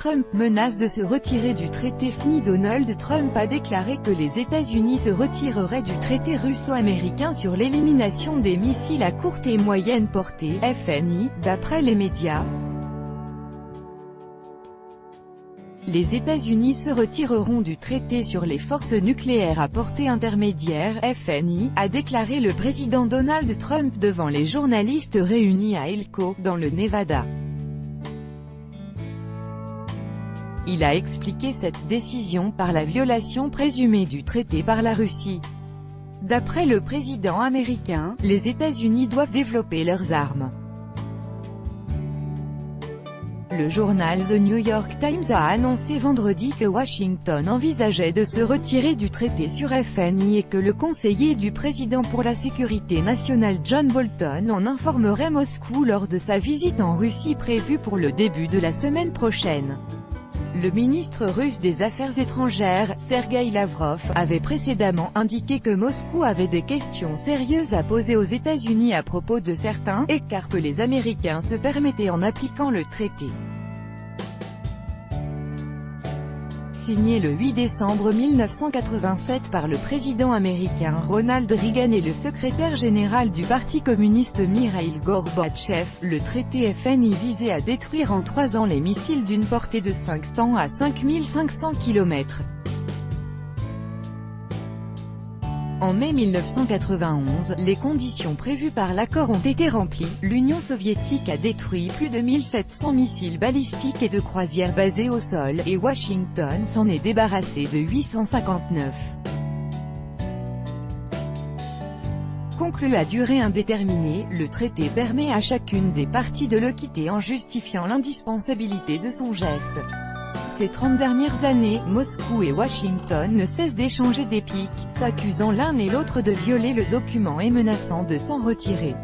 Trump menace de se retirer du traité fini. Donald Trump a déclaré que les États-Unis se retireraient du traité russo-américain sur l'élimination des missiles à courte et moyenne portée, FNI, d'après les médias. Les États-Unis se retireront du traité sur les forces nucléaires à portée intermédiaire, FNI, a déclaré le président Donald Trump devant les journalistes réunis à Elko, dans le Nevada. Il a expliqué cette décision par la violation présumée du traité par la Russie. D'après le président américain, les États-Unis doivent développer leurs armes. Le journal The New York Times a annoncé vendredi que Washington envisageait de se retirer du traité sur FNI et que le conseiller du président pour la sécurité nationale John Bolton en informerait Moscou lors de sa visite en Russie prévue pour le début de la semaine prochaine. Le ministre russe des Affaires étrangères, Sergueï Lavrov, avait précédemment indiqué que Moscou avait des questions sérieuses à poser aux États-Unis à propos de certains écarts que les Américains se permettaient en appliquant le traité. Signé le 8 décembre 1987 par le président américain Ronald Reagan et le secrétaire général du Parti communiste Mikhaïl Gorbatchev, le traité FNI visait à détruire en 3 ans les missiles d'une portée de 500 à 5500 km. En mai 1991, les conditions prévues par l'accord ont été remplies. L'Union soviétique a détruit plus de 1700 missiles balistiques et de croisière basés au sol, et Washington s'en est débarrassé de 859. Conclu à durée indéterminée, le traité permet à chacune des parties de le quitter en justifiant l'indispensabilité de son geste. Ces 30 dernières années, Moscou et Washington ne cessent d'échanger des piques, s'accusant l'un et l'autre de violer le document et menaçant de s'en retirer.